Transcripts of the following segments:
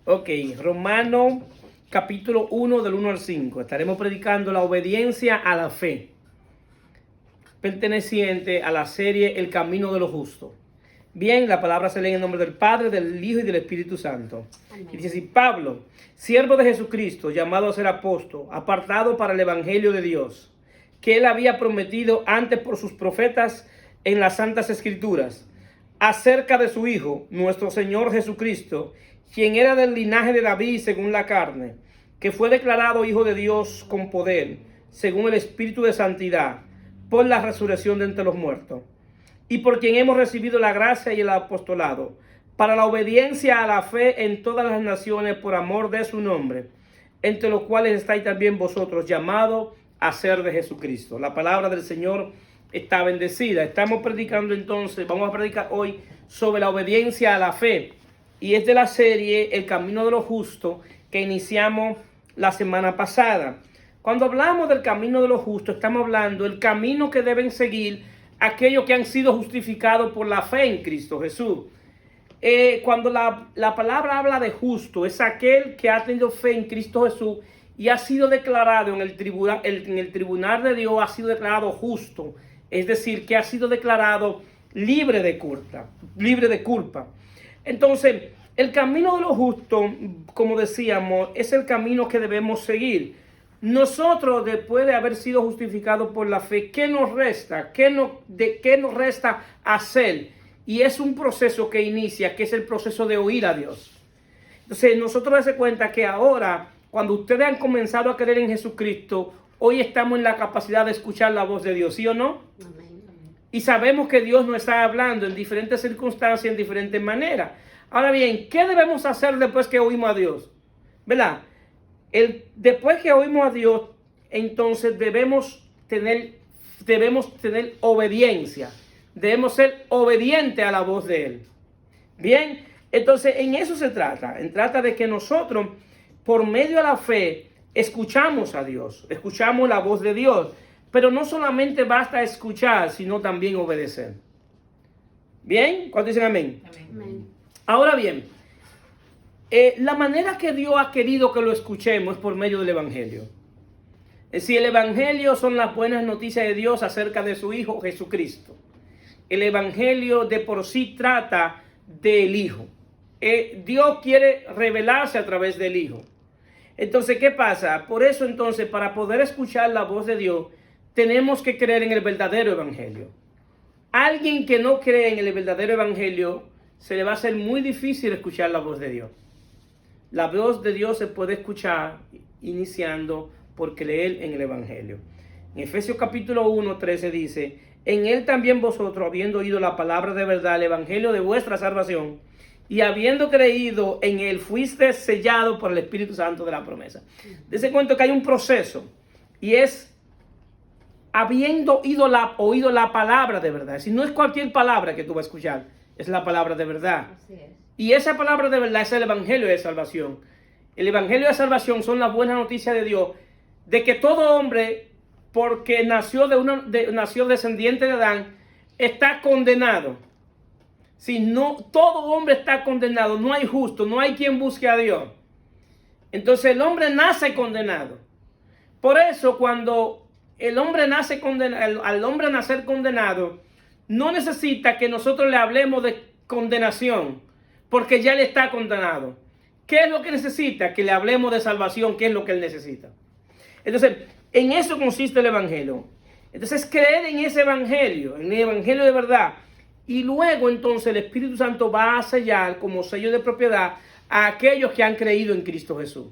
Ok, Romano capítulo 1 del 1 al 5. Estaremos predicando la obediencia a la fe, perteneciente a la serie El Camino de los Justos. Bien, la palabra se lee en el nombre del Padre, del Hijo y del Espíritu Santo. Amén. Y dice así: Pablo, siervo de Jesucristo, llamado a ser apóstol, apartado para el Evangelio de Dios, que él había prometido antes por sus profetas en las Santas Escrituras, acerca de su Hijo, nuestro Señor Jesucristo, quien era del linaje de David según la carne, que fue declarado Hijo de Dios con poder, según el Espíritu de Santidad, por la resurrección de entre los muertos, y por quien hemos recibido la gracia y el apostolado, para la obediencia a la fe en todas las naciones por amor de su nombre, entre los cuales estáis también vosotros, llamados a ser de Jesucristo. La palabra del Señor está bendecida. Estamos predicando entonces, vamos a predicar hoy sobre la obediencia a la fe, y es de la serie El Camino de los Justos que iniciamos la semana pasada. Cuando hablamos del camino de los justos, estamos hablando del camino que deben seguir aquellos que han sido justificados por la fe en Cristo Jesús. Cuando la palabra habla de justo, es aquel que ha tenido fe en Cristo Jesús y ha sido declarado en el tribunal de Dios, ha sido declarado justo. Es decir, que ha sido declarado libre de culpa. Entonces, el camino de los justos, como decíamos, es el camino que debemos seguir. Nosotros, después de haber sido justificados por la fe, ¿qué nos resta? ¿Qué nos resta hacer? Y es un proceso que inicia, que es el proceso de oír a Dios. Entonces, nosotros damos cuenta que ahora, cuando ustedes han comenzado a creer en Jesucristo, hoy estamos en la capacidad de escuchar la voz de Dios, ¿sí o no? Amén. Y sabemos que Dios nos está hablando en diferentes circunstancias, en diferentes maneras. Ahora bien, ¿qué debemos hacer después que oímos a Dios? ¿Verdad? Después que oímos a Dios, entonces debemos tener obediencia. Debemos ser obedientes a la voz de Él. Bien, entonces en eso se trata. Trata de que nosotros, por medio de la fe, escuchamos a Dios, escuchamos la voz de Dios. Pero no solamente basta escuchar, sino también obedecer. ¿Bien? ¿Cuántos dicen amén? Amén. Ahora bien, la manera que Dios ha querido que lo escuchemos es por medio del Evangelio. Es decir, el Evangelio son las buenas noticias de Dios acerca de su Hijo Jesucristo. El Evangelio de por sí trata del Hijo. Dios quiere revelarse a través del Hijo. Entonces, ¿qué pasa? Por eso, entonces, para poder escuchar la voz de Dios, tenemos que creer en el verdadero Evangelio. Alguien que no cree en el verdadero Evangelio, se le va a hacer muy difícil escuchar la voz de Dios. La voz de Dios se puede escuchar iniciando por creer en el Evangelio. En Efesios capítulo 1, 13 dice: en él también vosotros, habiendo oído la palabra de verdad, el Evangelio de vuestra salvación, y habiendo creído en él, fuiste sellado por el Espíritu Santo de la promesa. Dese cuenta que hay un proceso, y es habiendo oído la palabra de verdad. Si no es cualquier palabra que tú vas a escuchar, es la palabra de verdad. Así es. Y esa palabra de verdad es el Evangelio de salvación. El Evangelio de salvación son las buenas noticias de Dios, de que todo hombre, porque nació descendiente de Adán, está condenado. Si no, todo hombre está condenado, no hay justo, no hay quien busque a Dios. Entonces el hombre nace condenado. Por eso cuando el hombre nace condenado, al hombre nacer condenado, no necesita que nosotros le hablemos de condenación, porque ya él está condenado. ¿Qué es lo que necesita? Que le hablemos de salvación, que es lo que él necesita. Entonces, en eso consiste el Evangelio. Entonces, creer en ese Evangelio, en el Evangelio de verdad. Y luego, entonces, el Espíritu Santo va a sellar como sello de propiedad a aquellos que han creído en Cristo Jesús.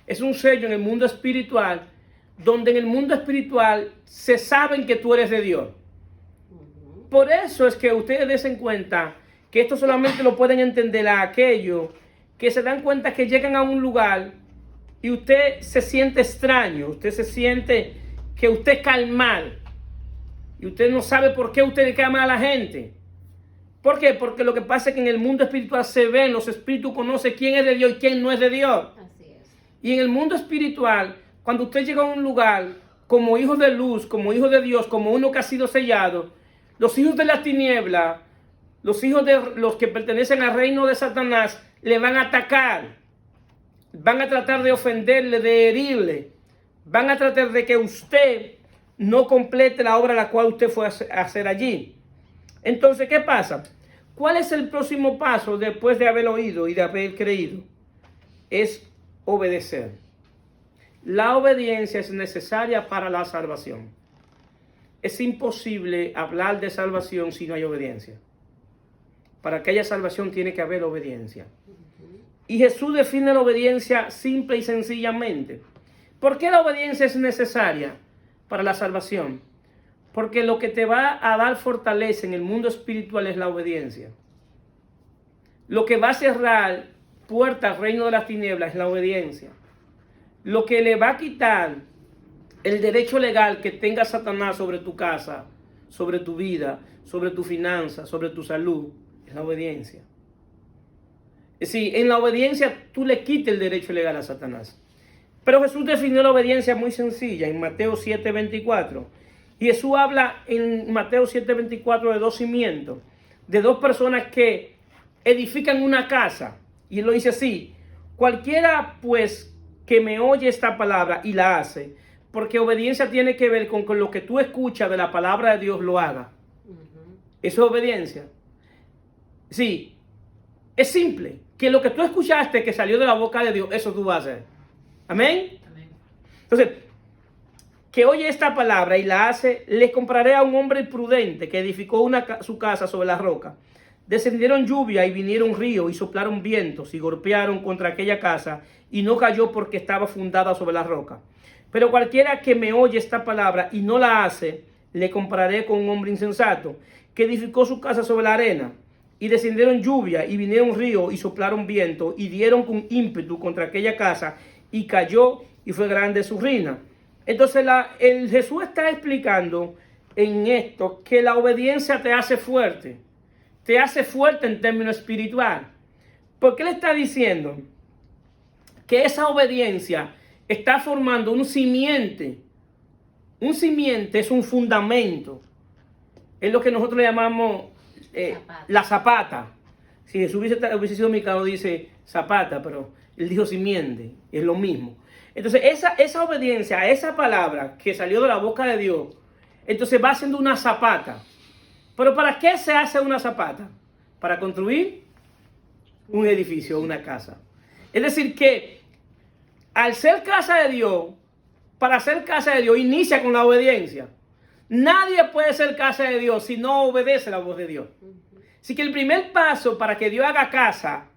Es un sello en el mundo espiritual, donde en el mundo espiritual se saben que tú eres de Dios. Por eso es que ustedes den cuenta que esto solamente lo pueden entender a aquellos que se dan cuenta que llegan a un lugar y usted se siente extraño, usted se siente que usted cae mal y usted no sabe por qué usted le cae mal a la gente. ¿Por qué? Porque lo que pasa es que en el mundo espiritual se ven, los espíritus conocen quién es de Dios y quién no es de Dios. Así es. Y en el mundo espiritual, cuando usted llega a un lugar como hijo de luz, como hijo de Dios, como uno que ha sido sellado, los hijos de la tiniebla, los hijos de los que pertenecen al reino de Satanás, le van a atacar. van a tratar de ofenderle, de herirle, van a tratar de que usted no complete la obra la cual usted fue a hacer allí. Entonces, ¿qué pasa? ¿Cuál es el próximo paso después de haber oído y de haber creído? Es obedecer. La obediencia es necesaria para la salvación. Es imposible hablar de salvación si no hay obediencia. Para que haya salvación tiene que haber obediencia. Y Jesús define la obediencia simple y sencillamente. ¿Por qué la obediencia es necesaria para la salvación? Porque lo que te va a dar fortaleza en el mundo espiritual es la obediencia. Lo que va a cerrar puertas al reino de las tinieblas es la obediencia. Lo que le va a quitar el derecho legal que tenga Satanás sobre tu casa, sobre tu vida, sobre tu finanza, sobre tu salud, es la obediencia. Es decir, en la obediencia tú le quitas el derecho legal a Satanás. Pero Jesús definió la obediencia muy sencilla en Mateo 7:24. Y Jesús habla en Mateo 7:24 de dos cimientos, de dos personas que edifican una casa. Y él lo dice así: cualquiera pues que me oye esta palabra y la hace, porque obediencia tiene que ver con lo que tú escuchas de la palabra de Dios lo haga. Eso es obediencia. Sí, es simple, que lo que tú escuchaste que salió de la boca de Dios, eso tú vas a hacer. Amén. Entonces, que oye esta palabra y la hace, le compraré a un hombre prudente que edificó su casa sobre la roca. Descendieron lluvia y vinieron ríos y soplaron vientos y golpearon contra aquella casa y no cayó porque estaba fundada sobre la roca. Pero cualquiera que me oye esta palabra y no la hace, le compararé con un hombre insensato que edificó su casa sobre la arena. Y descendieron lluvia y vinieron ríos y soplaron viento y dieron con ímpetu contra aquella casa y cayó y fue grande su ruina. Entonces el Jesús está explicando en esto que la obediencia te hace fuerte en términos espiritual. Porque él está diciendo que esa obediencia está formando un simiente. Un simiente es un fundamento. Es lo que nosotros le llamamos la zapata. Si Jesús hubiese sido mexicano, dice zapata, pero él dijo simiente, es lo mismo. Entonces esa obediencia a esa palabra que salió de la boca de Dios, entonces va haciendo una zapata. Pero ¿para qué se hace una zapata? Para construir un edificio, una casa. Es decir que al ser casa de Dios, para ser casa de Dios, inicia con la obediencia. Nadie puede ser casa de Dios si no obedece la voz de Dios. Así que el primer paso para que Dios haga casa,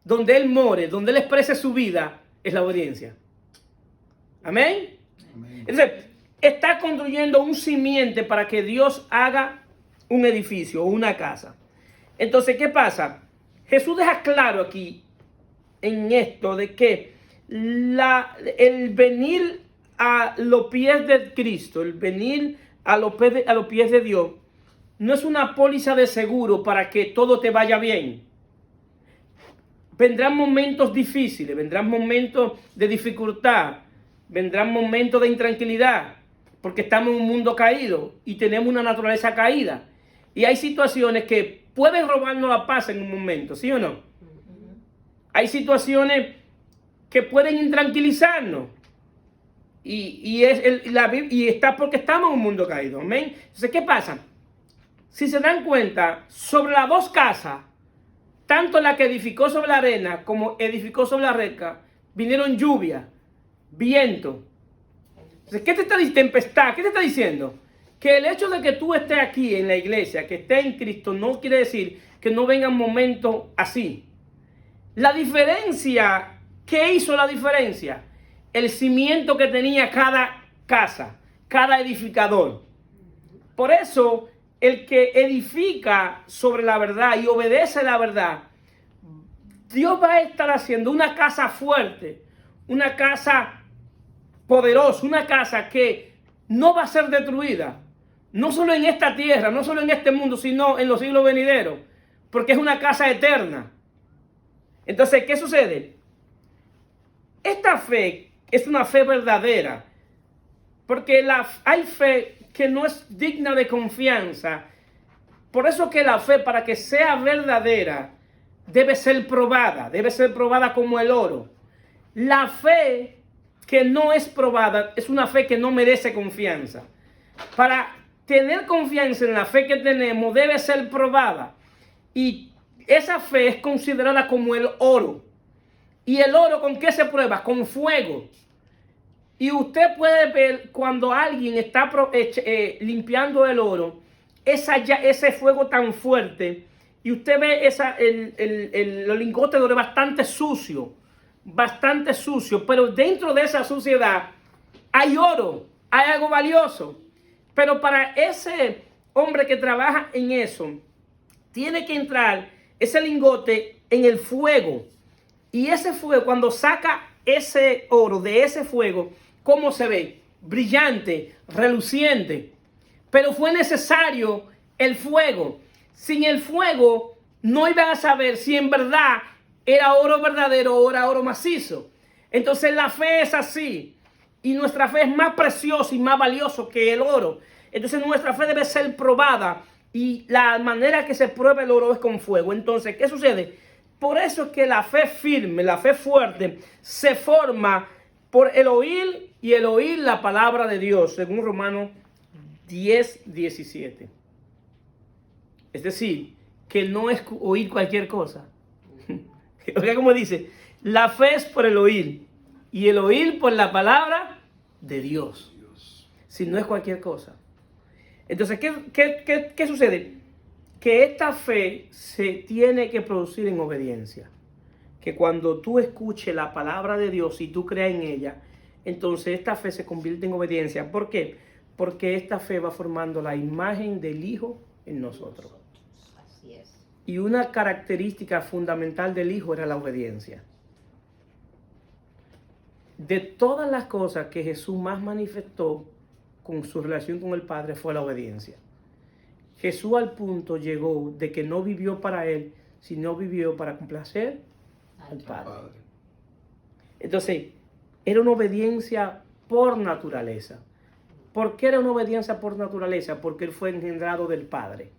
donde Él more, donde Él exprese su vida, es la obediencia. Amén. Entonces, está construyendo un simiente para que Dios haga un edificio o una casa. Entonces, ¿qué pasa? Jesús deja claro aquí en esto de que el venir a los pies de Cristo, el venir a los pies de Dios, no es una póliza de seguro para que todo te vaya bien. Vendrán momentos difíciles, vendrán momentos de dificultad, vendrán momentos de intranquilidad, porque estamos en un mundo caído y tenemos una naturaleza caída. Y hay situaciones que pueden robarnos la paz en un momento, ¿sí o no? Hay situaciones que pueden intranquilizarnos. Y está porque estamos en un mundo caído, amén. Entonces, ¿qué pasa? Si se dan cuenta, sobre las dos casas, tanto la que edificó sobre la arena como edificó sobre la roca, vinieron lluvia, viento. Entonces, ¿qué te está diciendo? Tempestad. ¿Qué te está diciendo? Que el hecho de que tú estés aquí en la iglesia, que estés en Cristo, no quiere decir que no vengan momentos así. La diferencia, ¿qué hizo la diferencia? El cimiento que tenía cada casa, cada edificador. Por eso, el que edifica sobre la verdad y obedece la verdad, Dios va a estar haciendo una casa fuerte, una casa poderosa, una casa que no va a ser destruida. No solo en esta tierra, no solo en este mundo, sino en los siglos venideros. Porque es una casa eterna. Entonces, ¿qué sucede? Esta fe es una fe verdadera. Porque hay fe que no es digna de confianza. Por eso que la fe, para que sea verdadera, debe ser probada como el oro. La fe que no es probada es una fe que no merece confianza. Para tener confianza en la fe que tenemos debe ser probada. Y esa fe es considerada como el oro. ¿Y el oro con qué se prueba? Con fuego. Y usted puede ver cuando alguien está limpiando el oro, ese fuego tan fuerte, y usted ve el lingote de oro bastante sucio, pero dentro de esa suciedad hay oro, hay algo valioso. Pero para ese hombre que trabaja en eso, tiene que entrar ese lingote en el fuego. Y ese fuego, cuando saca ese oro de ese fuego, ¿cómo se ve? Brillante, reluciente. Pero fue necesario el fuego. Sin el fuego no iban a saber si en verdad era oro verdadero o era oro macizo. Entonces la fe es así. Y nuestra fe es más preciosa y más valiosa que el oro. Entonces nuestra fe debe ser probada. Y la manera que se prueba el oro es con fuego. Entonces, ¿qué sucede? Por eso es que la fe firme, la fe fuerte, se forma por el oír y el oír la palabra de Dios, según Romanos 10:17. Es decir, que no es oír cualquier cosa. Oiga cómo dice, la fe es por el oír y el oír por la palabra de Dios. Si no es cualquier cosa. Entonces, ¿qué sucede? Que esta fe se tiene que producir en obediencia. Que cuando tú escuches la palabra de Dios y tú creas en ella, entonces esta fe se convierte en obediencia. ¿Por qué? Porque esta fe va formando la imagen del Hijo en nosotros. Así es. Y una característica fundamental del Hijo era la obediencia. De todas las cosas que Jesús más manifestó con su relación con el Padre fue la obediencia. Jesús al punto llegó de que no vivió para él, sino vivió para complacer al Padre. Entonces, era una obediencia por naturaleza. ¿Por qué era una obediencia por naturaleza? Porque él fue engendrado del Padre.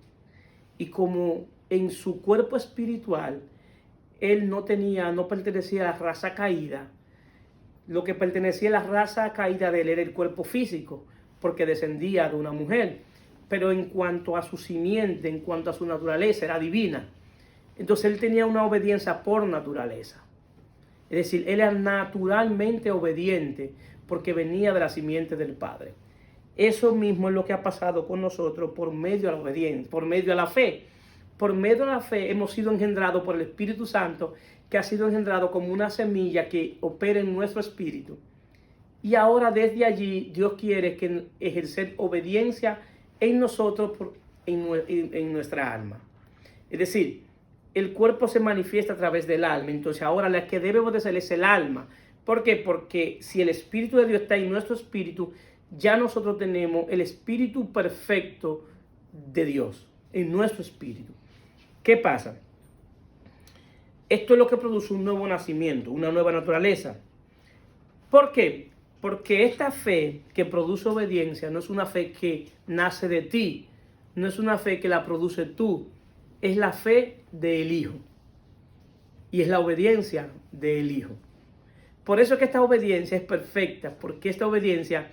Y como en su cuerpo espiritual, él no pertenecía a la raza caída, lo que pertenecía a la raza caída de él era el cuerpo físico, porque descendía de una mujer. Pero en cuanto a su simiente, en cuanto a su naturaleza, era divina. Entonces él tenía una obediencia por naturaleza. Es decir, él era naturalmente obediente porque venía de la simiente del Padre. Eso mismo es lo que ha pasado con nosotros por medio de la obediencia, por medio de la fe. Por medio de la fe hemos sido engendrados por el Espíritu Santo, que ha sido engendrado como una semilla que opera en nuestro espíritu. Y ahora desde allí Dios quiere que ejercer obediencia en nosotros, en nuestra alma. Es decir, el cuerpo se manifiesta a través del alma. Entonces ahora la que debe obedecer es el alma. ¿Por qué? Porque si el Espíritu de Dios está en nuestro espíritu, ya nosotros tenemos el espíritu perfecto de Dios en nuestro espíritu. ¿Qué pasa? Esto es lo que produce un nuevo nacimiento, una nueva naturaleza. ¿Por qué? Porque esta fe que produce obediencia no es una fe que nace de ti, no es una fe que la produce tú, es la fe del Hijo. Y es la obediencia del Hijo. Por eso es que esta obediencia es perfecta, porque esta obediencia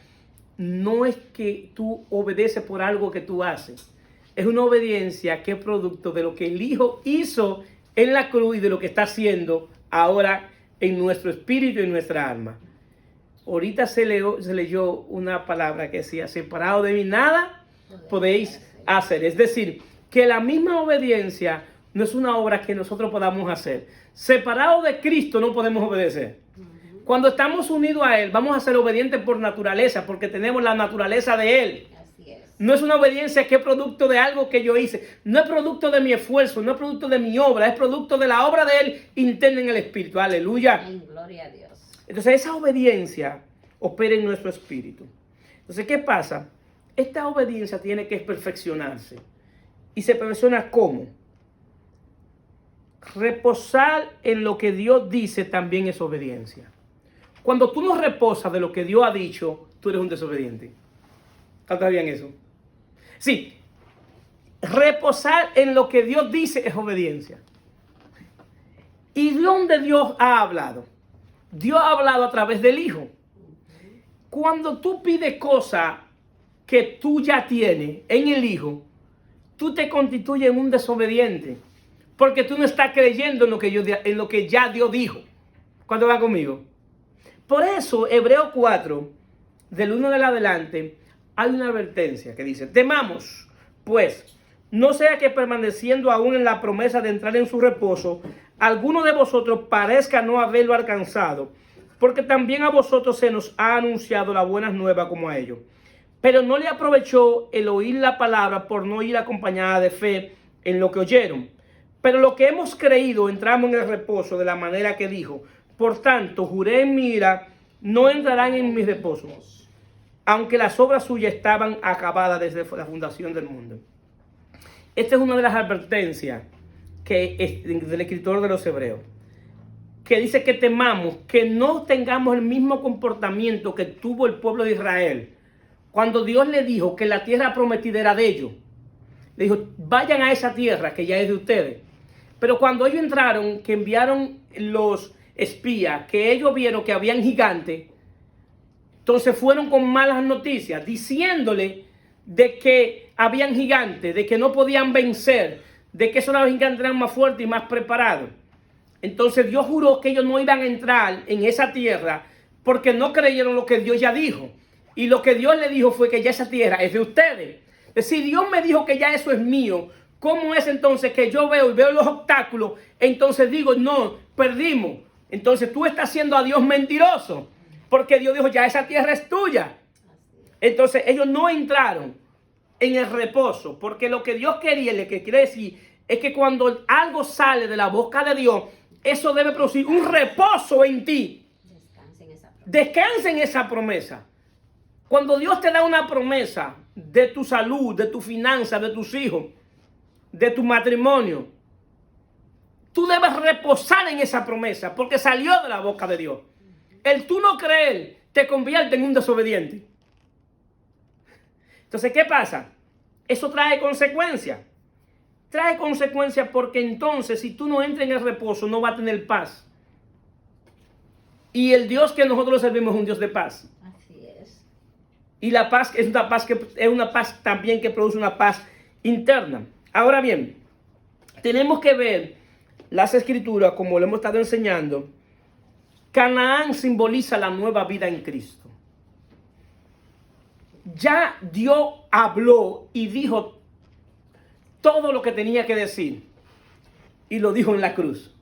no es que tú obedeces por algo que tú haces. Es una obediencia que es producto de lo que el Hijo hizo en la cruz y de lo que está haciendo ahora en nuestro espíritu y en nuestra alma. Ahorita se leyó una palabra que decía, separado de mí nada podéis hacer. Es decir, que la misma obediencia no es una obra que nosotros podamos hacer. Separado de Cristo no podemos obedecer. Cuando estamos unidos a Él, vamos a ser obedientes por naturaleza, porque tenemos la naturaleza de Él. Así es. No es una obediencia que es producto de algo que yo hice. No es producto de mi esfuerzo, no es producto de mi obra, es producto de la obra de Él interna en el Espíritu. Aleluya. En gloria a Dios. Entonces esa obediencia opera en nuestro espíritu. Entonces, ¿qué pasa? Esta obediencia tiene que perfeccionarse. ¿Y se perfecciona cómo? Reposar en lo que Dios dice también es obediencia. Cuando tú no reposas de lo que Dios ha dicho, tú eres un desobediente. ¿Está bien eso? Sí. Reposar en lo que Dios dice es obediencia. ¿Y dónde Dios ha hablado? Dios ha hablado a través del Hijo. Cuando tú pides cosas que tú ya tienes en el Hijo, tú te constituyes en un desobediente, porque tú no estás creyendo en lo que ya Dios dijo. ¿Cuánto va conmigo? Por eso, Hebreos 4, del 1 en adelante, hay una advertencia que dice: temamos, pues, no sea que permaneciendo aún en la promesa de entrar en su reposo, alguno de vosotros parezca no haberlo alcanzado, porque también a vosotros se nos ha anunciado la buena nueva como a ellos. Pero no le aprovechó el oír la palabra por no ir acompañada de fe en lo que oyeron. Pero lo que hemos creído entramos en el reposo de la manera que dijo: por tanto, juré en mi ira, no entrarán en mi reposo, aunque las obras suyas estaban acabadas desde la fundación del mundo. Esta es una de las advertencias del escritor de los Hebreos, que dice que temamos, que no tengamos el mismo comportamiento que tuvo el pueblo de Israel cuando Dios le dijo que la tierra prometida era de ellos. Le dijo: vayan a esa tierra que ya es de ustedes. Pero cuando ellos entraron, que enviaron los espías, que ellos vieron que habían gigantes, entonces fueron con malas noticias, diciéndole de que habían gigantes, de que no podían vencer, de que esos gigantes eran más fuertes y más preparados. Entonces Dios juró que ellos no iban a entrar en esa tierra porque no creyeron lo que Dios ya dijo. Y lo que Dios le dijo fue que ya esa tierra es de ustedes. Es decir, Dios me dijo que ya eso es mío. ¿Cómo es entonces que yo veo los obstáculos? Entonces digo: no, perdimos. Entonces tú estás haciendo a Dios mentiroso, porque Dios dijo: ya esa tierra es tuya. Entonces ellos no entraron en el reposo, porque lo que Dios quería, lo que quiere decir, es que cuando algo sale de la boca de Dios, eso debe producir un reposo en ti. Descansa en esa promesa. Cuando Dios te da una promesa de tu salud, de tu finanza, de tus hijos, de tu matrimonio, tú debes reposar en esa promesa, porque salió de la boca de Dios. El tú no creer te convierte en un desobediente. Entonces, ¿qué pasa? Eso trae consecuencias. Trae consecuencias porque entonces, si tú no entras en el reposo, no vas a tener paz. Y el Dios que nosotros servimos es un Dios de paz. Así es. Y la paz es una paz también que produce una paz interna. Ahora bien, tenemos que ver las escrituras, como lo hemos estado enseñando. Canaán simboliza la nueva vida en Cristo. Ya Dios habló y dijo todo lo que tenía que decir. Y lo dijo en la cruz.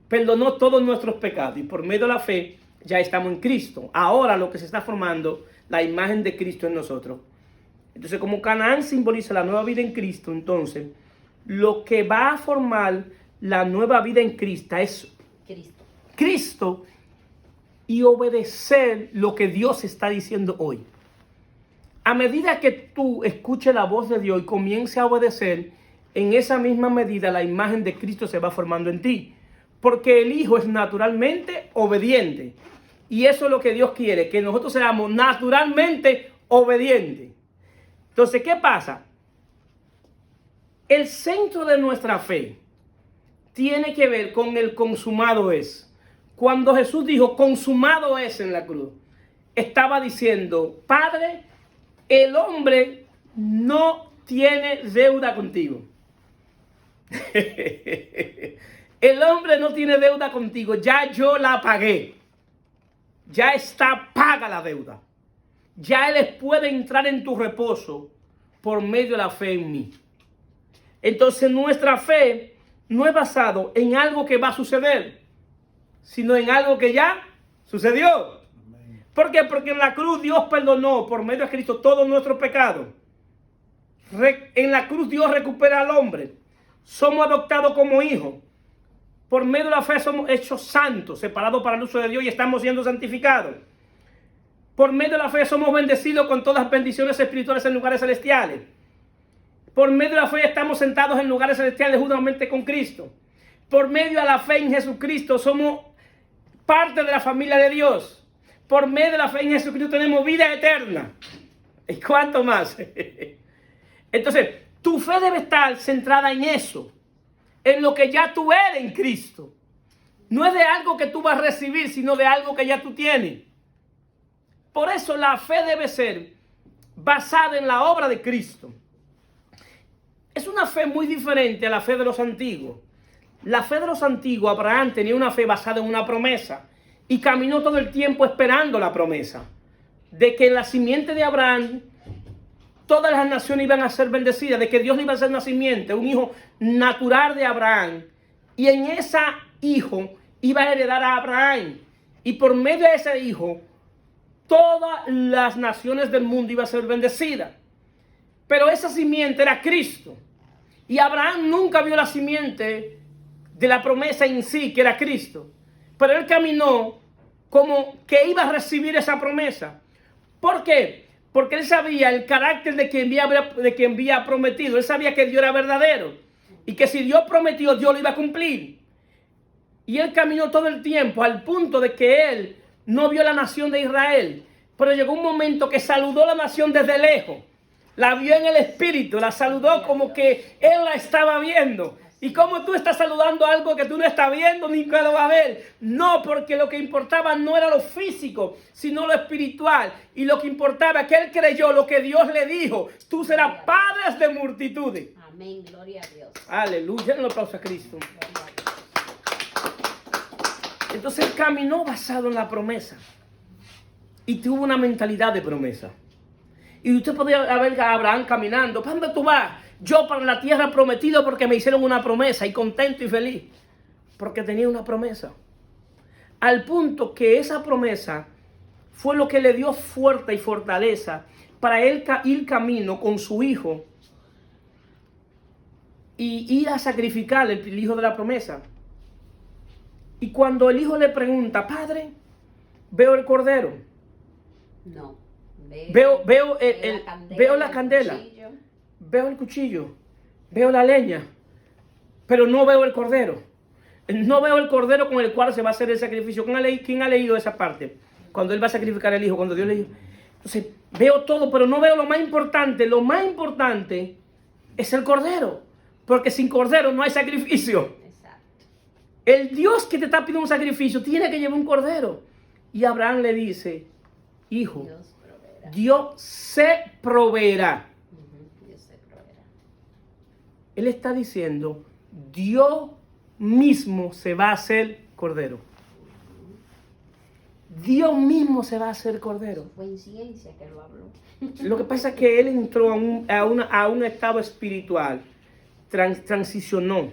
Perdonó todos nuestros pecados. Y por medio de la fe ya estamos en Cristo. Ahora lo que se está formando, la imagen de Cristo en nosotros. Entonces, como Canaán simboliza la nueva vida en Cristo, entonces lo que va a formar la nueva vida en Cristo es Cristo y obedecer lo que Dios está diciendo hoy. A medida que tú escuches la voz de Dios y comiences a obedecer, en esa misma medida la imagen de Cristo se va formando en ti. Porque el Hijo es naturalmente obediente. Y eso es lo que Dios quiere, que nosotros seamos naturalmente obedientes. Entonces, ¿qué pasa? El centro de nuestra fe tiene que ver con el consumado es. Cuando Jesús dijo consumado es en la cruz, estaba diciendo: Padre, el hombre no tiene deuda contigo. El hombre no tiene deuda contigo. Ya yo la pagué. Ya está paga la deuda. Ya Él puede entrar en tu reposo por medio de la fe en mí. Entonces nuestra fe no es basado en algo que va a suceder, sino en algo que ya sucedió. ¿Por qué? Porque en la cruz Dios perdonó por medio de Cristo todos nuestros pecados. En la cruz Dios recupera al hombre. Somos adoptados como hijos. Por medio de la fe somos hechos santos, separados para el uso de Dios y estamos siendo santificados. Por medio de la fe somos bendecidos con todas las bendiciones espirituales en lugares celestiales. Por medio de la fe estamos sentados en lugares celestiales juntamente con Cristo. Por medio de la fe en Jesucristo somos parte de la familia de Dios. Por medio de la fe en Jesucristo tenemos vida eterna. ¿Y cuánto más? Entonces, tu fe debe estar centrada en eso, en lo que ya tú eres en Cristo. No es de algo que tú vas a recibir, sino de algo que ya tú tienes. Por eso la fe debe ser basada en la obra de Cristo. Es una fe muy diferente a la fe de los antiguos. La fe de los antiguos, Abraham tenía una fe basada en una promesa y caminó todo el tiempo esperando la promesa de que en la simiente de Abraham todas las naciones iban a ser bendecidas, de que Dios le iba a hacer una simiente, un hijo natural de Abraham, y en ese hijo iba a heredar a Abraham, y por medio de ese hijo todas las naciones del mundo iban a ser bendecidas. Pero esa simiente era Cristo, y Abraham nunca vio la simiente de la promesa en sí, que era Cristo, pero él caminó como que iba a recibir esa promesa. ¿Por qué? Porque él sabía el carácter de quien había prometido. Él sabía que Dios era verdadero y que si Dios prometió, Dios lo iba a cumplir. Y él caminó todo el tiempo al punto de que él no vio la nación de Israel, pero llegó un momento que saludó a la nación desde lejos. La vio en el espíritu, la saludó como que él la estaba viendo. ¿Y cómo tú estás saludando algo que tú no estás viendo ni que lo va a ver? No, porque lo que importaba no era lo físico, sino lo espiritual. Y lo que importaba es que él creyó lo que Dios le dijo. Tú serás padres de multitudes. Amén, gloria a Dios. Aleluya, no lo aplauso a Cristo. Entonces él caminó basado en la promesa. Y tuvo una mentalidad de promesa. Y usted podría ver a Abraham caminando. ¿Para dónde tú vas? Yo para la tierra prometida porque me hicieron una promesa y contento y feliz. Porque tenía una promesa. Al punto que esa promesa fue lo que le dio fuerza y fortaleza para él ir camino con su hijo y ir a sacrificar el hijo de la promesa. Y cuando el hijo le pregunta, padre, veo el cordero. No. Veo la candela. Veo el cuchillo, veo la leña, pero no veo el cordero. No veo el cordero con el cual se va a hacer el sacrificio. ¿Quién ha leído esa parte? Cuando él va a sacrificar al hijo, cuando Dios le dijo. Entonces, veo todo, pero no veo lo más importante. Lo más importante es el cordero, porque sin cordero no hay sacrificio. Exacto. El Dios que te está pidiendo un sacrificio tiene que llevar un cordero. Y Abraham le dice, hijo, Dios se proveerá. Él está diciendo, Dios mismo se va a hacer cordero. Dios mismo se va a hacer cordero. Coincidencia que lo habló. Lo que pasa es que él entró a un estado espiritual, transicionó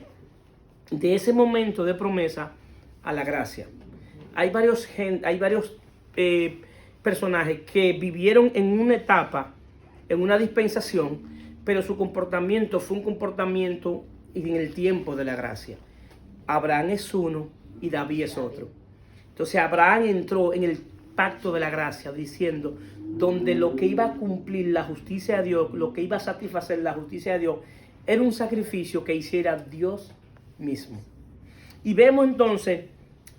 de ese momento de promesa a la gracia. Hay varios personajes que vivieron en una etapa, en una dispensación, pero su comportamiento fue un comportamiento en el tiempo de la gracia. Abraham es uno y David es otro. Entonces Abraham entró en el pacto de la gracia diciendo, donde lo que iba a cumplir la justicia de Dios, lo que iba a satisfacer la justicia de Dios, era un sacrificio que hiciera Dios mismo. Y vemos entonces,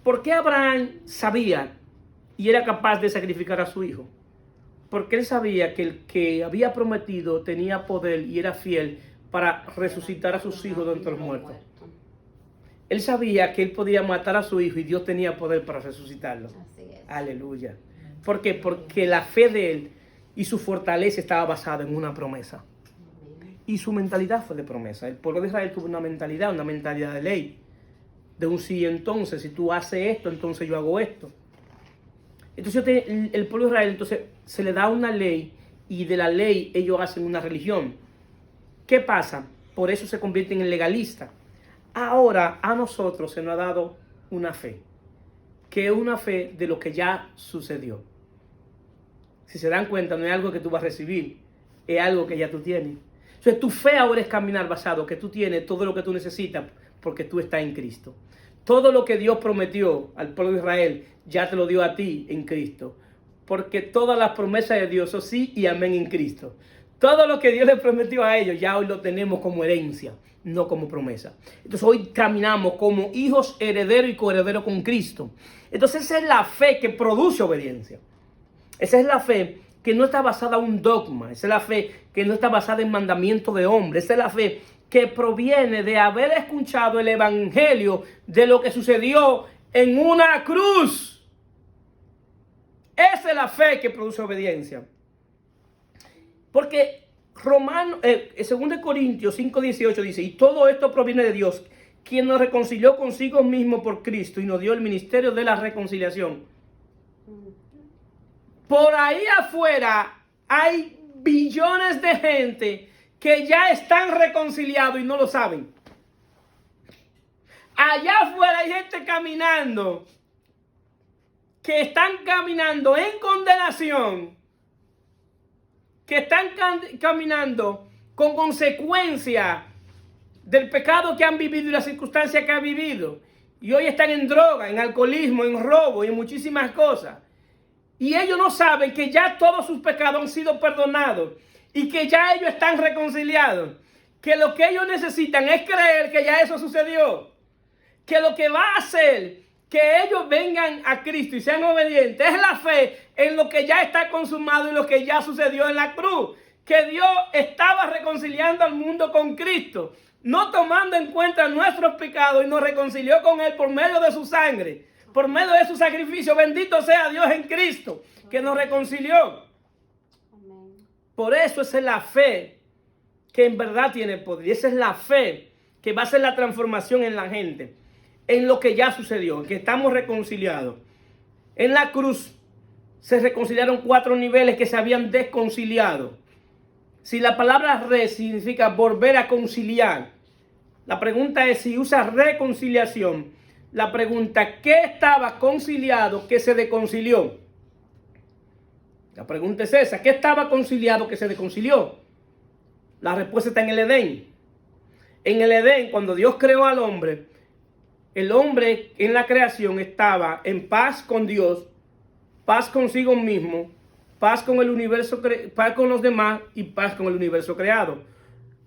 ¿por qué Abraham sabía y era capaz de sacrificar a su hijo? Porque él sabía que el que había prometido tenía poder y era fiel para resucitar a sus hijos de entre los muertos. Él sabía que él podía matar a su hijo y Dios tenía poder para resucitarlo. Así es. Aleluya. ¿Por qué? Porque la fe de él y su fortaleza estaba basada en una promesa. Y su mentalidad fue de promesa. El pueblo de Israel tuvo una mentalidad de ley. De un sí, entonces, si tú haces esto, entonces yo hago esto. Entonces el pueblo de Israel entonces se le da una ley y de la ley ellos hacen una religión. ¿Qué pasa? Por eso se convierten en legalistas. Ahora a nosotros se nos ha dado una fe, que es una fe de lo que ya sucedió. Si se dan cuenta, no es algo que tú vas a recibir, es algo que ya tú tienes. Entonces tu fe ahora es caminar basado, que tú tienes todo lo que tú necesitas porque tú estás en Cristo. Todo lo que Dios prometió al pueblo de Israel, ya te lo dio a ti en Cristo. Porque todas las promesas de Dios son sí y amén en Cristo. Todo lo que Dios le prometió a ellos, ya hoy lo tenemos como herencia, no como promesa. Entonces hoy caminamos como hijos herederos y coherederos con Cristo. Entonces esa es la fe que produce obediencia. Esa es la fe que no está basada en un dogma. Esa es la fe que no está basada en mandamiento de hombre. Esa es la fe que proviene de haber escuchado el evangelio de lo que sucedió en una cruz. Esa es la fe que produce obediencia. Porque Romano, 2 Corintios 5:18 dice, y todo esto proviene de Dios, quien nos reconcilió consigo mismo por Cristo y nos dio el ministerio de la reconciliación. Por ahí afuera hay billones de gente que ya están reconciliados y no lo saben. Allá afuera hay gente caminando, que están caminando en condenación, que están caminando con consecuencia del pecado que han vivido y las circunstancias que han vivido. Y hoy están en droga, en alcoholismo, en robo y en muchísimas cosas. Y ellos no saben que ya todos sus pecados han sido perdonados y que ya ellos están reconciliados. Que lo que ellos necesitan es creer que ya eso sucedió. Que lo que va a hacer que ellos vengan a Cristo y sean obedientes es la fe en lo que ya está consumado y lo que ya sucedió en la cruz. Que Dios estaba reconciliando al mundo con Cristo, no tomando en cuenta nuestros pecados, y nos reconcilió con Él por medio de su sangre, por medio de su sacrificio. Bendito sea Dios en Cristo, que nos reconcilió. Por eso esa es la fe que en verdad tiene poder. Y esa es la fe que va a hacer la transformación en la gente, en lo que ya sucedió, en que estamos reconciliados. En la cruz se reconciliaron 4 niveles que se habían desconciliado. Si la palabra re significa volver a conciliar, la pregunta es si usa reconciliación. La pregunta, ¿qué estaba conciliado que se desconcilió? La pregunta es esa, ¿qué estaba conciliado que se desconcilió? La respuesta está en el Edén. En el Edén, cuando Dios creó al hombre, el hombre en la creación estaba en paz con Dios, paz consigo mismo, paz con el universo, paz con los demás y paz con el universo creado.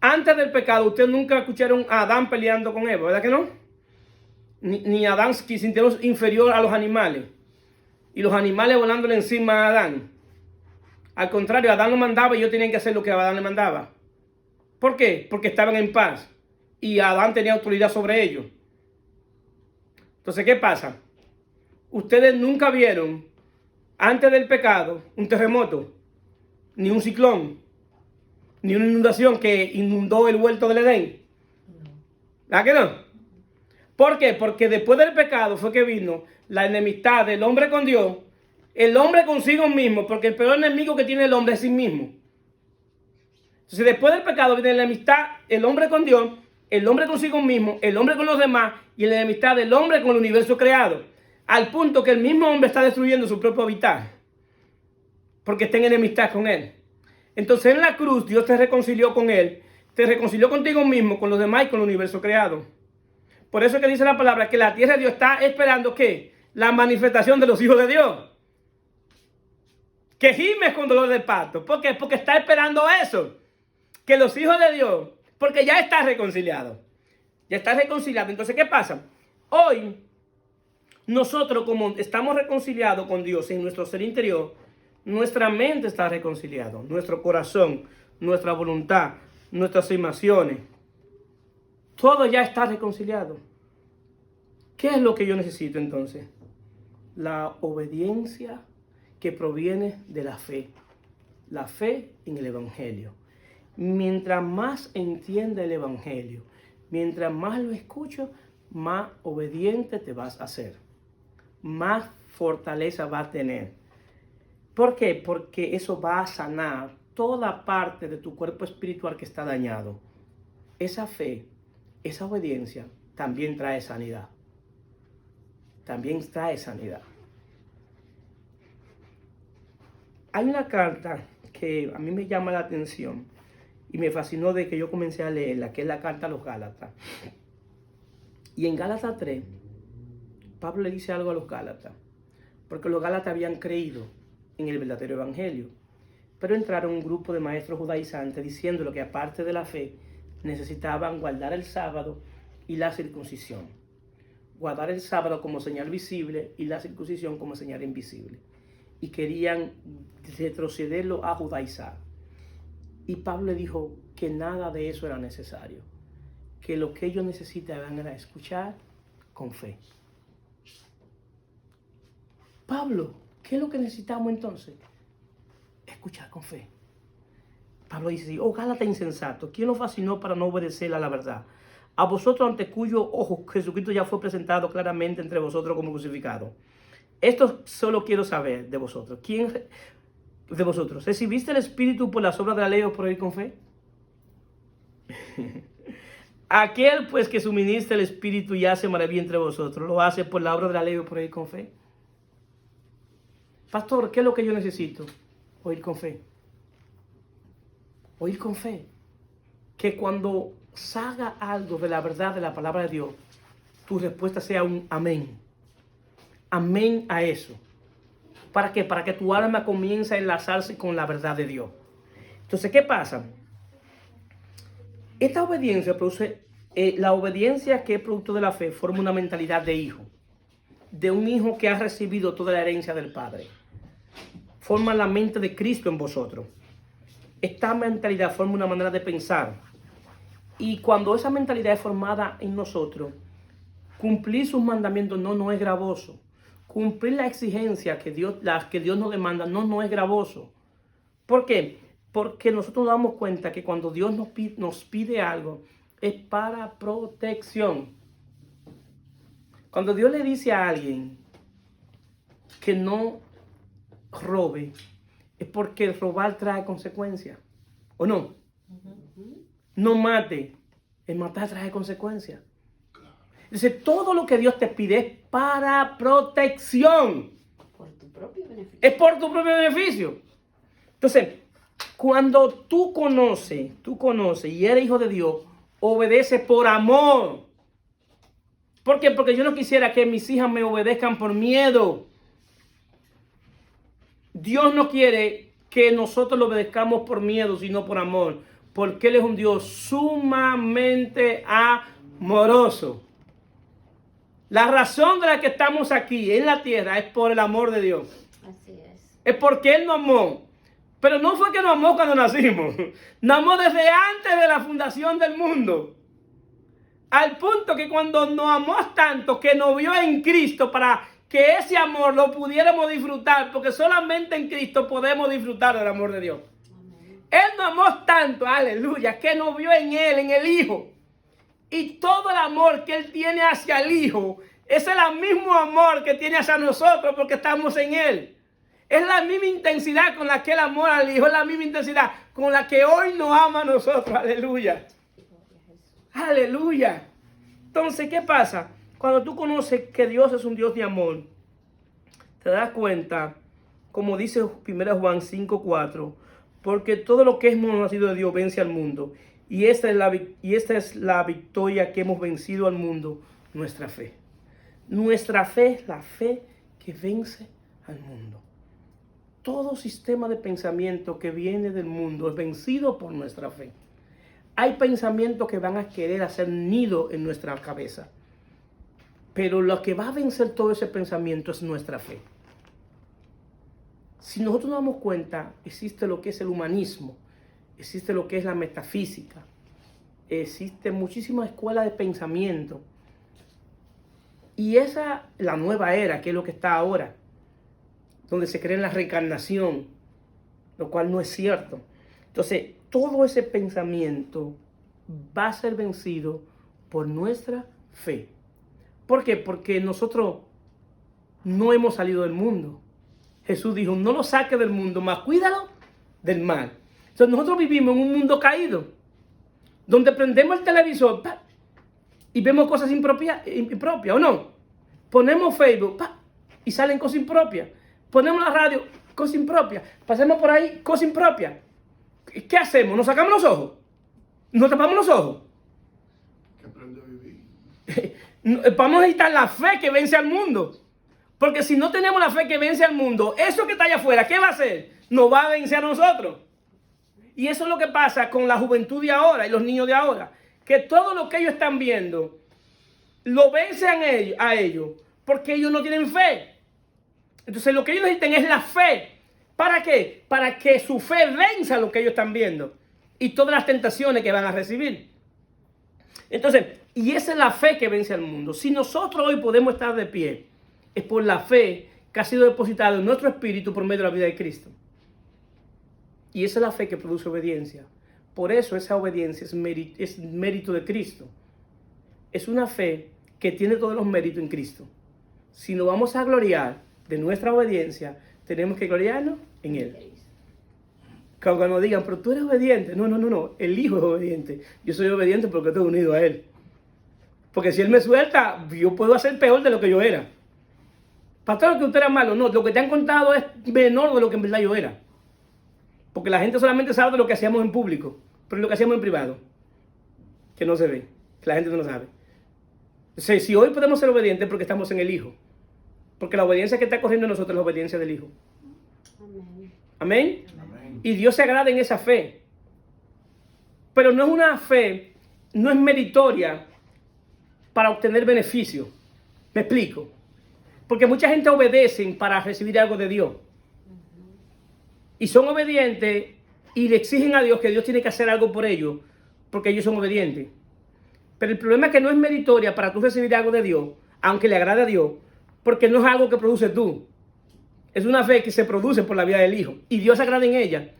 Antes del pecado, ustedes nunca escucharon a Adán peleando con Eva, ¿verdad que no? Ni Adán sintió inferior a los animales. Y los animales volándole encima a Adán. Al contrario, Adán lo mandaba y ellos tenían que hacer lo que Adán le mandaba. ¿Por qué? Porque estaban en paz. Y Adán tenía autoridad sobre ellos. Entonces, ¿qué pasa? Ustedes nunca vieron, antes del pecado, un terremoto, ni un ciclón, ni una inundación que inundó el huerto del Edén. ¿Verdad que no? ¿Por qué? Porque después del pecado fue que vino la enemistad del hombre con Dios, el hombre consigo mismo, porque el peor enemigo que tiene el hombre es sí mismo. Entonces, después del pecado viene la enemistad, el hombre con Dios, el hombre consigo mismo, el hombre con los demás y la enemistad del hombre con el universo creado. Al punto que el mismo hombre está destruyendo su propio hábitat, porque está en enemistad con él. Entonces, en la cruz, Dios te reconcilió con él, te reconcilió contigo mismo, con los demás y con el universo creado. Por eso es que dice la palabra que la tierra de Dios está esperando ¿qué? La manifestación de los hijos de Dios. Que gimes con dolor de parto. ¿Por qué? Porque está esperando eso. Que los hijos de Dios, porque ya está reconciliado. Ya está reconciliado. Entonces, ¿qué pasa? Hoy, nosotros como estamos reconciliados con Dios en nuestro ser interior, nuestra mente está reconciliada, nuestro corazón, nuestra voluntad, nuestras emociones, todo ya está reconciliado. ¿Qué es lo que yo necesito entonces? La obediencia que proviene de la fe en el Evangelio. Mientras más entienda el Evangelio, mientras más lo escucho, más obediente te vas a hacer, más fortaleza va a tener. ¿Por qué? Porque eso va a sanar toda parte de tu cuerpo espiritual que está dañado. Esa fe, esa obediencia también trae sanidad. También trae sanidad. Hay una carta que a mí me llama la atención y me fascinó de que yo comencé a leerla, que es la carta a los Gálatas. Y en Gálatas 3, Pablo le dice algo a los Gálatas, porque los Gálatas habían creído en el verdadero evangelio, pero entraron un grupo de maestros judaizantes diciéndole que aparte de la fe necesitaban guardar el sábado y la circuncisión. Guardar el sábado como señal visible y la circuncisión como señal invisible. Y querían retrocederlo a judaizar. Y Pablo le dijo que nada de eso era necesario, que lo que ellos necesitaban era escuchar con fe. Pablo, ¿qué es lo que necesitamos entonces? Escuchar con fe. Pablo dice, oh Gálatas insensato, ¿quién los fascinó para no obedecer a la verdad? A vosotros ante cuyo ojo Jesucristo ya fue presentado claramente entre vosotros como crucificado. Esto solo quiero saber de vosotros. ¿Quién de vosotros recibiste el Espíritu por las obras de la ley o por ir con fe? Aquel pues que suministra el Espíritu y hace maravilla entre vosotros, ¿lo hace por la obra de la ley o por ir con fe? Pastor, ¿qué es lo que yo necesito? Oír con fe. Oír con fe. Que cuando salga algo de la verdad de la palabra de Dios, tu respuesta sea un amén. Amén a eso. ¿Para qué? Para que tu alma comience a enlazarse con la verdad de Dios. Entonces, ¿qué pasa? Esta obediencia produce, la obediencia que es producto de la fe, forma una mentalidad de hijo. De un hijo que ha recibido toda la herencia del Padre. Forma la mente de Cristo en vosotros. Esta mentalidad forma una manera de pensar. Y cuando esa mentalidad es formada en nosotros, cumplir sus mandamientos no es gravoso. Cumplir la exigencia que Dios nos demanda no es gravoso. ¿Por qué? Porque nosotros nos damos cuenta que cuando Dios nos pide algo, es para protección. Cuando Dios le dice a alguien que no robe, es porque el robar trae consecuencias. ¿O no? No mate. El matar trae consecuencias. Entonces, todo lo que Dios te pide es para protección. Por tu propio beneficio. Es por tu propio beneficio. Entonces, cuando tú conoces y eres hijo de Dios, obedece por amor. ¿Por qué? Porque yo no quisiera que mis hijas me obedezcan por miedo. Dios no quiere que nosotros lo obedezcamos por miedo, sino por amor. Porque Él es un Dios sumamente amoroso. La razón de la que estamos aquí en la tierra es por el amor de Dios. Así es. Es porque Él nos amó. Pero no fue que nos amó cuando nacimos. Nos amó desde antes de la fundación del mundo. Al punto que cuando nos amó tanto, que nos vio en Cristo para que ese amor lo pudiéramos disfrutar. Porque solamente en Cristo podemos disfrutar del amor de Dios. Amén. Él nos amó tanto, aleluya, que nos vio en Él, en el Hijo. Y todo el amor que Él tiene hacia el Hijo es el mismo amor que tiene hacia nosotros porque estamos en Él. Es la misma intensidad con la que Él amó al Hijo, es la misma intensidad con la que hoy nos ama a nosotros. Aleluya. Aleluya. Entonces, ¿qué pasa? Cuando tú conoces que Dios es un Dios de amor, te das cuenta, como dice 1 Juan 5:4, porque todo lo que hemos nacido de Dios vence al mundo. Y esta es la victoria que hemos vencido al mundo, nuestra fe. Nuestra fe es la fe que vence al mundo. Todo sistema de pensamiento que viene del mundo es vencido por nuestra fe. Hay pensamientos que van a querer hacer nido en nuestra cabeza. Pero lo que va a vencer todo ese pensamiento es nuestra fe. Si nosotros nos damos cuenta, existe lo que es el humanismo. Existe lo que es la metafísica. Existe muchísimas escuelas de pensamiento. Y la nueva era, que es lo que está ahora, donde se cree en la reencarnación, lo cual no es cierto. Entonces, todo ese pensamiento va a ser vencido por nuestra fe. ¿Por qué? Porque nosotros no hemos salido del mundo. Jesús dijo, no lo saques del mundo, mas cuídalo del mal. Entonces nosotros vivimos en un mundo caído, donde prendemos el televisor y vemos cosas impropias, ¿o no? Ponemos Facebook y salen cosas impropias. Ponemos la radio, cosas impropias. Pasemos por ahí, cosas impropias. ¿Qué hacemos? ¿Nos sacamos los ojos? ¿Nos tapamos los ojos? ¿Qué aprende a vivir? Vamos a necesitar la fe que vence al mundo. Porque si no tenemos la fe que vence al mundo, eso que está allá afuera, ¿qué va a hacer? Nos va a vencer a nosotros. Y eso es lo que pasa con la juventud de ahora y los niños de ahora. Que todo lo que ellos están viendo, lo vencen a ellos porque ellos no tienen fe. Entonces lo que ellos necesitan es la fe. ¿Para qué? Para que su fe venza lo que ellos están viendo. Y todas las tentaciones que van a recibir. Entonces, y esa es la fe que vence al mundo. Si nosotros hoy podemos estar de pie, es por la fe que ha sido depositado en nuestro espíritu por medio de la vida de Cristo. Y esa es la fe que produce obediencia. Por eso esa obediencia es mérito de Cristo. Es una fe que tiene todos los méritos en Cristo. Si nos vamos a gloriar de nuestra obediencia, tenemos que gloriarnos en Él. Cuando nos digan, pero tú eres obediente. No. El Hijo es obediente. Yo soy obediente porque estoy unido a Él. Porque si Él me suelta, yo puedo hacer peor de lo que yo era. Pastor, que usted era malo. No, lo que te han contado es menor de lo que en verdad yo era. Porque la gente solamente sabe de lo que hacíamos en público, pero lo que hacíamos en privado, que no se ve, que la gente no lo sabe. Entonces, si hoy podemos ser obedientes porque estamos en el Hijo, porque la obediencia que está corriendo en nosotros es la obediencia del Hijo. Amén. Amén. Amén. Y Dios se agrada en esa fe. Pero no es una fe, no es meritoria para obtener beneficio. ¿Me explico? Porque mucha gente obedece para recibir algo de Dios. Y son obedientes y le exigen a Dios que Dios tiene que hacer algo por ellos, porque ellos son obedientes. Pero el problema es que no es meritoria para tú recibir algo de Dios, aunque le agrade a Dios, porque no es algo que produces tú. Es una fe que se produce por la vida del Hijo. Y Dios se agrada en ella.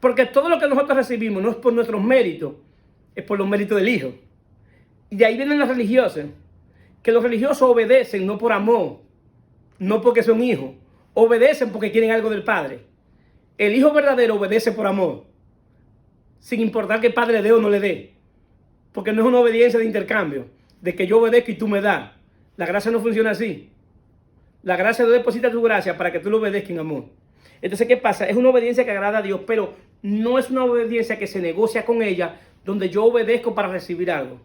Porque todo lo que nosotros recibimos no es por nuestros méritos, es por los méritos del Hijo. Y de ahí vienen los religiosos. Que los religiosos obedecen no por amor, no porque son hijos. Obedecen porque quieren algo del Padre. El Hijo verdadero obedece por amor, sin importar que el Padre le dé o no le dé. Porque no es una obediencia de intercambio, de que yo obedezco y tú me das. La gracia no funciona así. La gracia no deposita tu gracia para que tú lo obedezcas en amor. Entonces, ¿qué pasa? Es una obediencia que agrada a Dios, pero no es una obediencia que se negocia con ella, donde yo obedezco para recibir algo.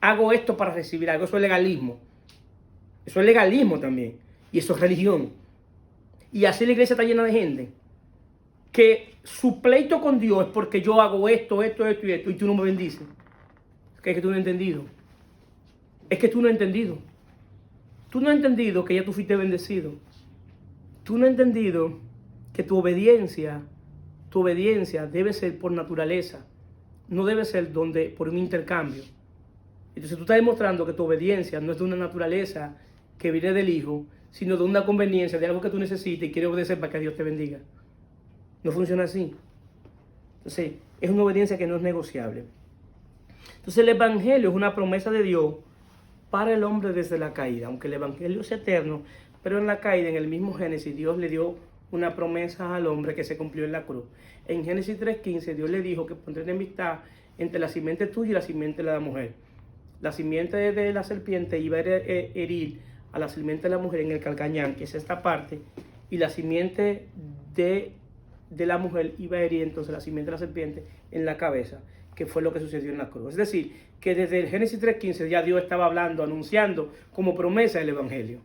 Hago esto para recibir algo. Eso es legalismo. Eso es legalismo también. Y eso es religión. Y así la iglesia está llena de gente que su pleito con Dios es porque yo hago esto, y tú no me bendices. Es que tú no has entendido. Es que tú no has entendido. Tú no has entendido que ya tú fuiste bendecido. Tú no has entendido que tu obediencia debe ser por naturaleza. No debe ser por un intercambio. Entonces tú estás demostrando que tu obediencia no es de una naturaleza que viene del Hijo, sino de una conveniencia, de algo que tú necesitas y quieres obedecer para que Dios te bendiga. No funciona así. Entonces, es una obediencia que no es negociable. Entonces, el Evangelio es una promesa de Dios para el hombre desde la caída. Aunque el Evangelio es eterno, pero en la caída, en el mismo Génesis, Dios le dio una promesa al hombre que se cumplió en la cruz. En Génesis 3:15, Dios le dijo que pondré enemistad entre la simiente tuya y la simiente de la mujer. La simiente de la serpiente iba a herir a la simiente de la mujer en el calcañán, que es esta parte, y la simiente de la mujer iba a herir entonces la simiente de la serpiente en la cabeza, que fue lo que sucedió en la cruz. Es decir, que desde el Génesis 3:15 ya Dios estaba hablando, anunciando como promesa el Evangelio,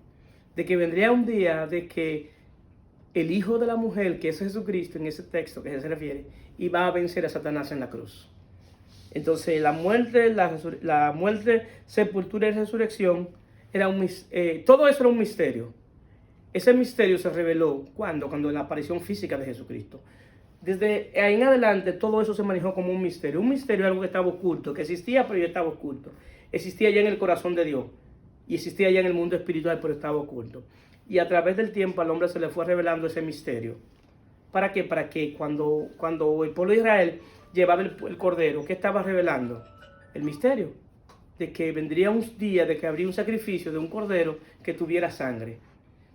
de que vendría un día de que el Hijo de la mujer, que es Jesucristo, en ese texto que se refiere, iba a vencer a Satanás en la cruz. Entonces la muerte, sepultura y resurrección, todo eso era un misterio. Ese misterio se reveló cuando la aparición física de Jesucristo. Desde ahí en adelante todo eso se manejó como un misterio. Un misterio es algo que estaba oculto, que existía pero ya estaba oculto. Existía ya en el corazón de Dios y existía ya en el mundo espiritual pero estaba oculto. Y a través del tiempo al hombre se le fue revelando ese misterio. ¿Para qué? Para que cuando el pueblo de Israel llevaba el cordero, ¿qué estaba revelando? El misterio de que vendría un día de que habría un sacrificio de un cordero que tuviera sangre.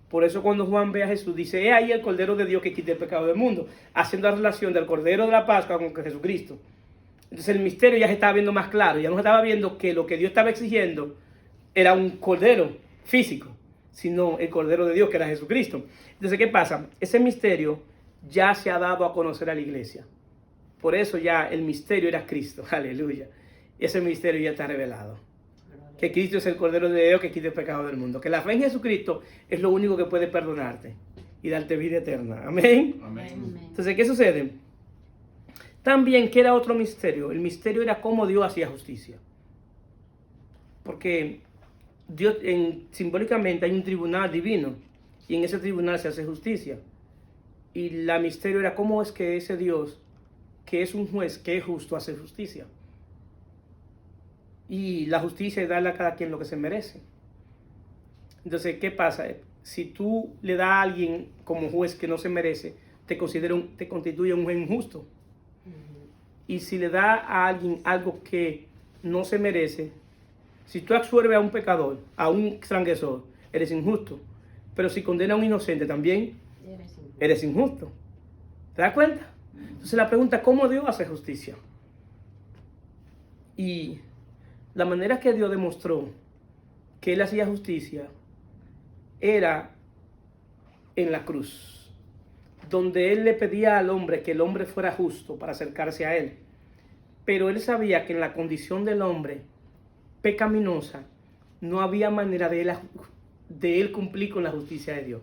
Por eso cuando Juan ve a Jesús, dice, he ahí el Cordero de Dios que quita el pecado del mundo, haciendo la relación del Cordero de la Pascua con Jesucristo. Entonces el misterio ya se estaba viendo más claro, ya no se estaba viendo que lo que Dios estaba exigiendo era un Cordero físico, sino el Cordero de Dios que era Jesucristo. Entonces, ¿qué pasa? Ese misterio ya se ha dado a conocer a la iglesia. Por eso ya el misterio era Cristo, aleluya. Ese misterio ya está revelado. Que Cristo es el Cordero de Dios que quita el pecado del mundo. Que la fe en Jesucristo es lo único que puede perdonarte y darte vida eterna. Amén. Amén. Entonces, ¿qué sucede? También, ¿qué era otro misterio? El misterio era cómo Dios hacía justicia. Porque Dios, simbólicamente, hay un tribunal divino y en ese tribunal se hace justicia. Y la misterio era cómo es que ese Dios, que es un juez, que es justo, hace justicia. Y la justicia es darle a cada quien lo que se merece. Entonces, ¿qué pasa? si tú le das a alguien como juez que no se merece, te constituye un juez injusto. Y si le das a alguien algo que no se merece, si tú absuelves a un pecador, a un transgresor, eres injusto. Pero si condenas a un inocente también, eres injusto. ¿Te das cuenta? Entonces la pregunta, ¿cómo Dios hace justicia? Y la manera que Dios demostró que Él hacía justicia era en la cruz, donde Él le pedía al hombre que el hombre fuera justo para acercarse a Él. Pero Él sabía que en la condición del hombre pecaminosa no había manera de él cumplir con la justicia de Dios.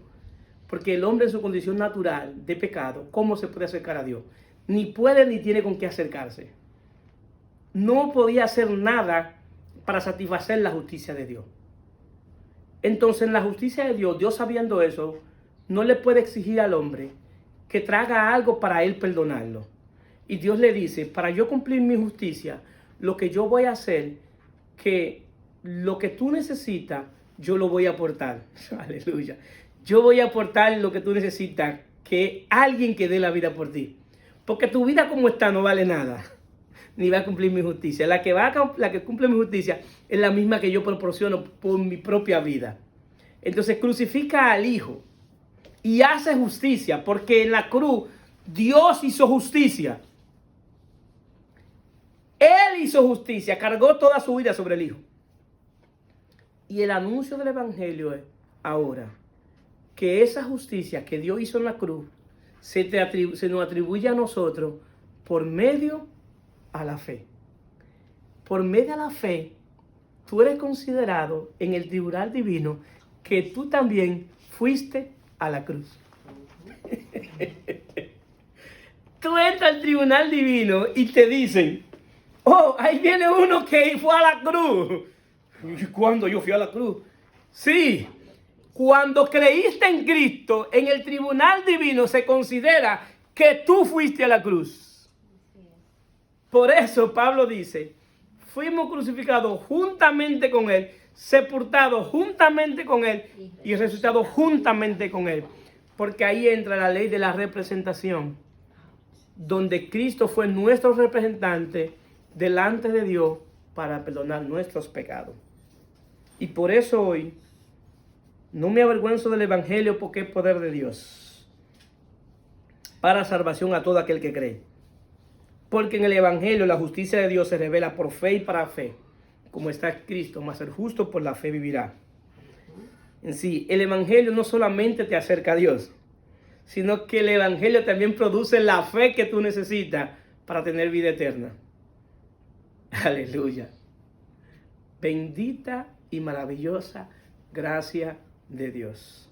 Porque el hombre en su condición natural de pecado, ¿cómo se puede acercar a Dios? Ni puede ni tiene con qué acercarse. No podía hacer nada para satisfacer la justicia de Dios. Entonces, en la justicia de Dios, Dios sabiendo eso, no le puede exigir al hombre que traiga algo para él perdonarlo. Y Dios le dice, para yo cumplir mi justicia, lo que yo voy a hacer, que lo que tú necesitas, yo lo voy a aportar. Aleluya. Yo voy a aportar lo que tú necesitas, que alguien que dé la vida por ti. Porque tu vida como está no vale nada, ni va a cumplir mi justicia. La que cumple mi justicia es la misma que yo proporciono por mi propia vida. Entonces crucifica al Hijo y hace justicia, porque en la cruz Dios hizo justicia. Él hizo justicia, cargó toda su vida sobre el Hijo. Y el anuncio del Evangelio es ahora que esa justicia que Dios hizo en la cruz se nos atribuye a nosotros por medio a la fe. Por medio a la fe, tú eres considerado en el tribunal divino que tú también fuiste a la cruz. Tú entras al tribunal divino y te dicen, oh, ahí viene uno que fue a la cruz. ¿Y cuándo yo fui a la cruz? Sí, cuando creíste en Cristo, en el tribunal divino se considera que tú fuiste a la cruz. Por eso Pablo dice, fuimos crucificados juntamente con Él, sepultados juntamente con Él y resucitados juntamente con Él. Porque ahí entra la ley de la representación, donde Cristo fue nuestro representante delante de Dios para perdonar nuestros pecados. Y por eso hoy no me avergüenzo del Evangelio, porque es poder de Dios para salvación a todo aquel que cree. Porque en el Evangelio la justicia de Dios se revela por fe y para fe, como está escrito, mas el justo por la fe vivirá. En sí, el Evangelio no solamente te acerca a Dios, sino que el Evangelio también produce la fe que tú necesitas para tener vida eterna. Aleluya. Bendita y maravillosa gracia de Dios.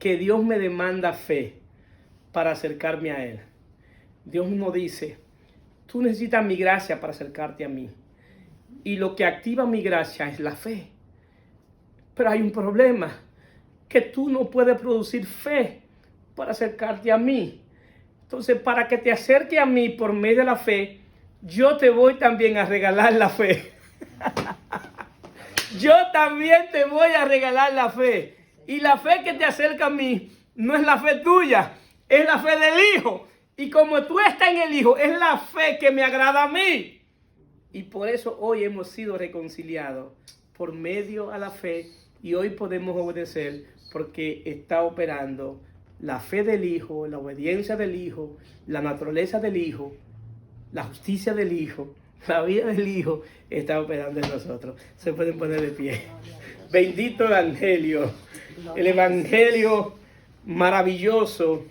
Que Dios me demanda fe para acercarme a Él. Dios mismo dice, tú necesitas mi gracia para acercarte a mí. Y lo que activa mi gracia es la fe. Pero hay un problema, que tú no puedes producir fe para acercarte a mí. Entonces, para que te acerque a mí por medio de la fe, yo te voy también a regalar la fe. Yo también te voy a regalar la fe. Y la fe que te acerca a mí no es la fe tuya, es la fe del Hijo. Y como tú estás en el Hijo, es la fe que me agrada a mí. Y por eso hoy hemos sido reconciliados por medio a la fe. Y hoy podemos obedecer porque está operando la fe del Hijo, la obediencia del Hijo, la naturaleza del Hijo, la justicia del Hijo, la vida del Hijo está operando en nosotros. Se pueden poner de pie. Bendito Evangelio, el Evangelio maravilloso